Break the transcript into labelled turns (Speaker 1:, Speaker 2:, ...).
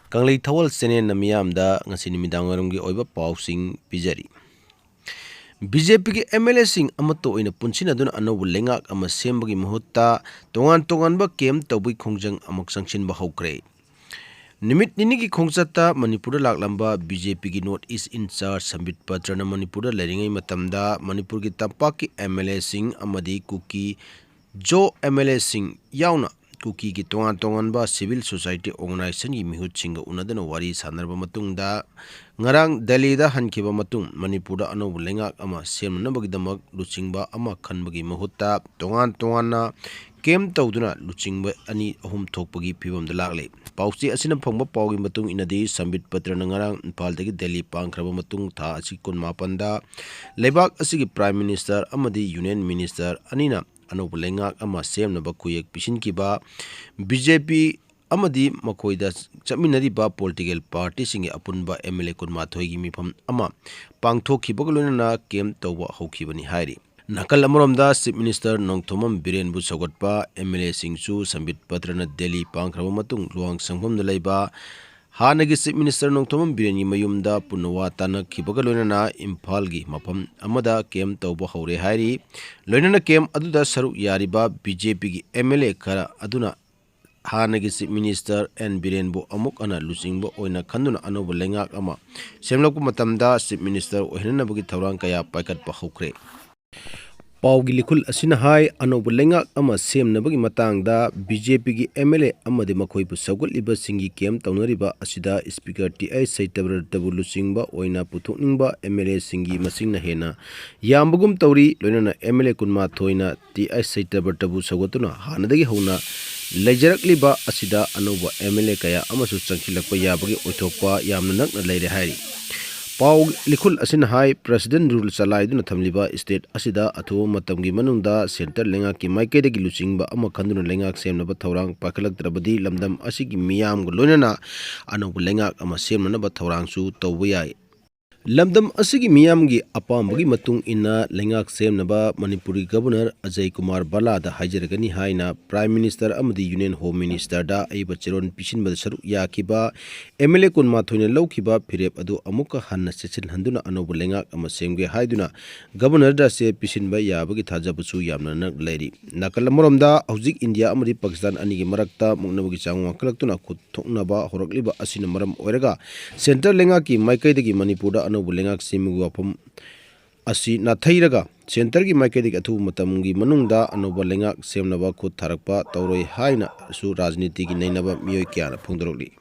Speaker 1: Kanglei Thawal Senen Namiyamda ngasi nimidangarumgi oiba pausing pijari. BJP ki MLA sing amato ina punchina duna anobu lengak ama sembagi mahutta tongan ba kem tawbi khongjang amok sangshin ba hokre. Nimit nini ki khongchata Manipur laklamba BJP ki North East in charge Sambit Patrana Manipur leringai matamda Manipur ki tampak ki MLA sing amadi kuki Jo MLA sing yauna kuki ki tongan ba civil society organization gi mihut singa unadana wari sanarba matungda ngarang Delhi da hankiba matung Manipur da anobu lengak ama semnabagi damak luchingba ama khanbagi mahutta tongan na kem tawduna luchingba ani ahum thokpagi phibam da lagle pauchi asina phangba pawgi matung inadi Sambit Patrana ngarang Impal dagi Delhi pangkraba matung tha asi kun mapanda lebak asigi prime minister amadi union minister anina anobu lengak ama semnaba kuyek pisinkiba BJP amadi makoida chaminariba political party singe apunba MLA kunmathoi gi mifam ama pangthokhiba loinana kem tawba hokhibani hairi nakal amromda chief minister Nongthomam Biren bu sogotpa MLA singchu Sambit Patrana Delhi pangkraba matung luang sanghom da leiba Hanagi chief minister Nongthomam Biren gi mayumda punwa tanak khibaga loinana Impal gi mafam amada kem tawba hore hairi loinana kem aduda saru yariba BJP gi MLA khara aduna Hanagi chief minister N Biren bu amuk ana luchingba oina khanduna anobu lengak ama semlakpu matamda chief minister ohinanabagi thawrang kaya paikat pa hokre Paugi likul asina hai anobu lengak ama semnabagi matangda BJP gi MLA amade makhoi bu saugaliba singi kem tawnariba asida speaker TI Saitabra tabu luchingba oina puthokningba MLA singi masingna hena yambagum tawri loinana MLA kunma thoina TI Saitabra tabu saugotuna hanadagi hona leijarakliba asida anoba MLA kaya amasu changkhilakpa yabagi oithokpa yamna nakna leire hairi Pau likul asin hai president rule salai duna thamliba state asida athu matamgi manungda center lenga ki maike de luchingba ama khanduna lenga semnaba thawrang pakhalak trabadi lamdam asigi miyam go loinana anobu lenga ama semnana ba thawrang su tawbiyai Lamdam asigi miyamgi apambagi matung ina lengak semnaba Manipuri governor Ajay Kumar Bala da hajaragani haina prime minister amadi union home minister da aiba chiron pisinba saru yakiba MLA kunma thoina lawkiba phirep adu amuka hanna sechin handuna anobu lengak ama semge haiduna governor da se pisinba yabagi thajabusu yamna nak leiri nakal moromda hojik India amadi Pakistan anigi marakta muknabagi changwa kalaktuna khut thoknaba horakliba asina maram oiraga center lengaki maikaidagi Manipur da bulengak simugu apam asi nathairaga center gi maikedi athu matamgi manungda anoba lengak semnaba khut tharakpa tawroi haina su rajniti gi neinaba miyoi kya na phungdoroli